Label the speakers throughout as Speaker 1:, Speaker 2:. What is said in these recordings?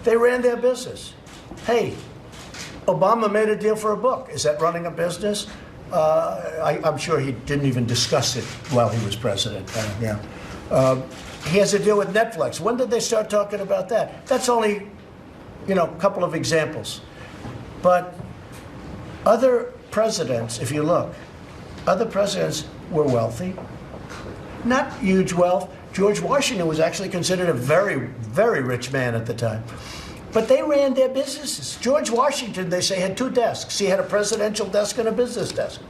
Speaker 1: They ran their business. Hey, Obama made a deal for a book. Is that running a business? I'm sure he didn't even discuss it while he was president. He has a deal with Netflix. When did they start talking about that? That's only, a couple of examples. But other presidents, if you look, other presidents were wealthy, not huge wealth. George Washington was actually considered a very, very rich man at the time. But they ran their businesses. George Washington, they say, had 2 desks. He had a presidential desk and a business desk.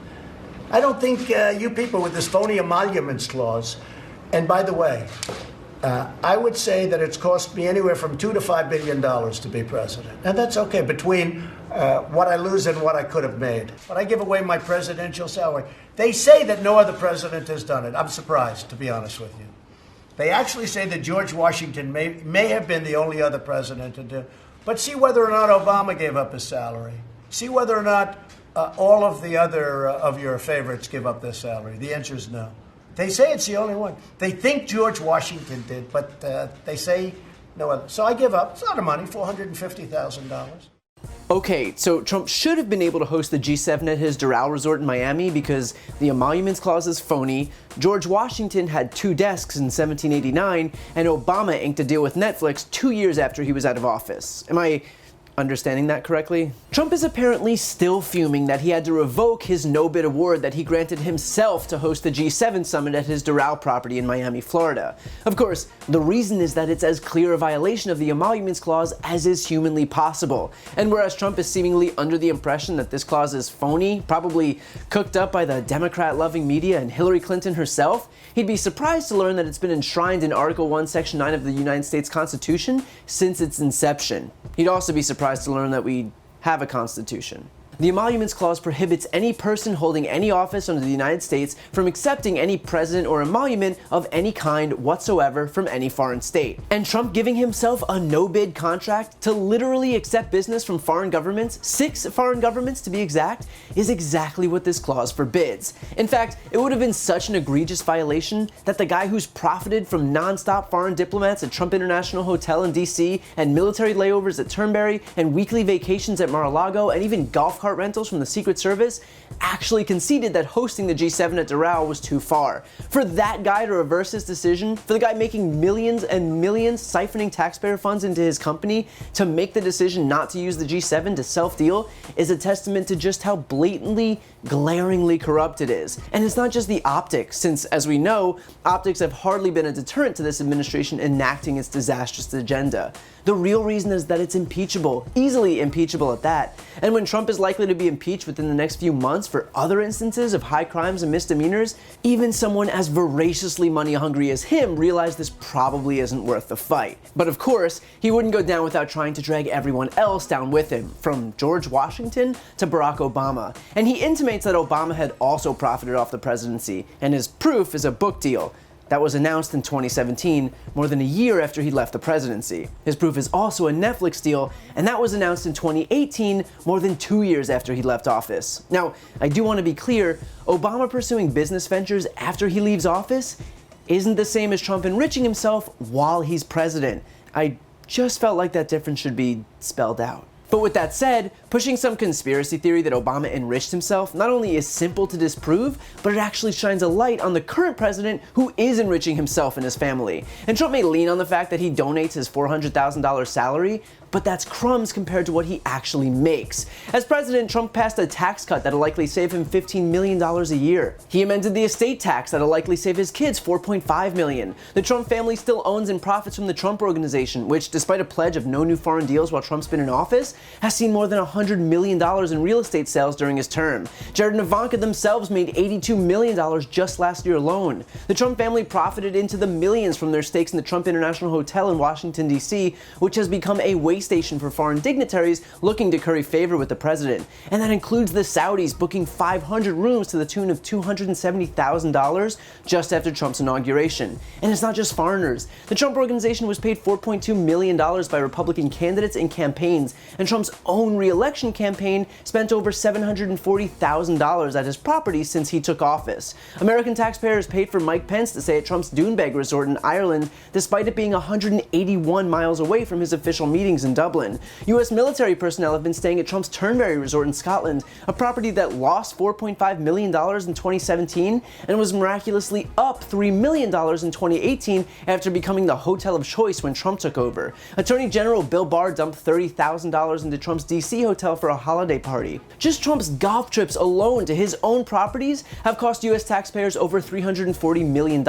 Speaker 1: I don't think you people with this phony emoluments clause, and by the way, I would say that it's cost me anywhere from $2 to $5 billion to be president. And that's okay, between what I lose and what I could have made. But I give away my presidential salary. They say that no other president has done it. I'm surprised, to be honest with you. They actually say that George Washington may have been the only other president to do. But see whether or not Obama gave up his salary. See whether or not all of the other of your favorites give up their salary. The answer is no. They say it's the only one. They think George Washington did, but they say no other. So I give up. It's a lot of money, $450,000.
Speaker 2: Okay, so Trump should have been able to host the G7 at his Doral resort in Miami because the emoluments clause is phony. George Washington had 2 desks in 1789, and Obama inked a deal with Netflix 2 years after he was out of office. Am I understanding that correctly? Trump is apparently still fuming that he had to revoke his no-bid award that he granted himself to host the G7 summit at his Doral property in Miami, Florida. Of course, the reason is that it's as clear a violation of the emoluments clause as is humanly possible. And whereas Trump is seemingly under the impression that this clause is phony, probably cooked up by the Democrat-loving media and Hillary Clinton herself, he'd be surprised to learn that it's been enshrined in Article 1, Section 9 of the United States Constitution since its inception. He'd also be surprised to learn that we have a constitution. The emoluments clause prohibits any person holding any office under the United States from accepting any president or emolument of any kind whatsoever from any foreign state. And Trump giving himself a no-bid contract to literally accept business from foreign governments, 6 foreign governments to be exact, is exactly what this clause forbids. In fact, it would have been such an egregious violation that the guy who's profited from non-stop foreign diplomats at Trump International Hotel in DC, and military layovers at Turnberry, and weekly vacations at Mar-a-Lago, and even golf cart rentals from the Secret Service, actually conceded that hosting the G7 at Doral was too far. For that guy to reverse his decision, for the guy making millions and millions siphoning taxpayer funds into his company to make the decision not to use the G7 to self-deal, is a testament to just how blatantly, glaringly corrupt it is. And it's not just the optics, since, as we know, optics have hardly been a deterrent to this administration enacting its disastrous agenda. The real reason is that it's impeachable, easily impeachable at that. And when Trump is likely to be impeached within the next few months for other instances of high crimes and misdemeanors, even someone as voraciously money hungry as him realized this probably isn't worth the fight. But of course, he wouldn't go down without trying to drag everyone else down with him, from George Washington to Barack Obama. And he intimates that Obama had also profited off the presidency, and his proof is a book deal that was announced in 2017, more than a year after he left the presidency. His proof is also a Netflix deal, and that was announced in 2018, more than 2 years after he left office. Now, I do want to be clear, Obama pursuing business ventures after he leaves office isn't the same as Trump enriching himself while he's president. I just felt like that difference should be spelled out. But with that said, pushing some conspiracy theory that Obama enriched himself not only is simple to disprove, but it actually shines a light on the current president who is enriching himself and his family. And Trump may lean on the fact that he donates his $400,000 salary, but that's crumbs compared to what he actually makes. As president, Trump passed a tax cut that'll likely save him $15 million a year. He amended the estate tax that'll likely save his kids $4.5 million. The Trump family still owns and profits from the Trump Organization, which, despite a pledge of no new foreign deals while Trump's been in office, has seen more than $100 million in real estate sales during his term. Jared and Ivanka themselves made $82 million just last year alone. The Trump family profited into the millions from their stakes in the Trump International Hotel in Washington, D.C., which has become a way station for foreign dignitaries looking to curry favor with the president. And that includes the Saudis booking 500 rooms to the tune of $270,000 just after Trump's inauguration. And it's not just foreigners. The Trump Organization was paid $4.2 million by Republican candidates and campaigns, and Trump's own re-election campaign spent over $740,000 at his property since he took office. American taxpayers paid for Mike Pence to stay at Trump's Doonbeg resort in Ireland, despite it being 181 miles away from his official meetings in Dublin. U.S. military personnel have been staying at Trump's Turnberry resort in Scotland, a property that lost $4.5 million in 2017 and was miraculously up $3 million in 2018 after becoming the hotel of choice when Trump took over. Attorney General Bill Barr dumped $30,000 into Trump's D.C. hotel for a holiday party. Just Trump's golf trips alone to his own properties have cost U.S. taxpayers over $340 million,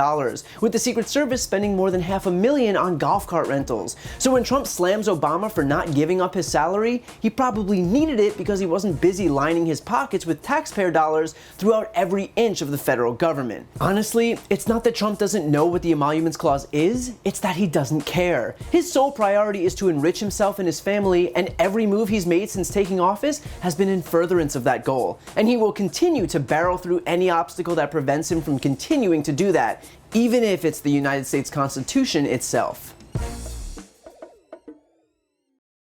Speaker 2: with the Secret Service spending more than $500,000 on golf cart rentals. So when Trump slams Obama for not giving up his salary, he probably needed it because he wasn't busy lining his pockets with taxpayer dollars throughout every inch of the federal government. Honestly, it's not that Trump doesn't know what the Emoluments Clause is, it's that he doesn't care. His sole priority is to enrich himself and his family, and every move he's made since taking office has been in furtherance of that goal. And he will continue to barrel through any obstacle that prevents him from continuing to do that, even if it's the United States Constitution itself.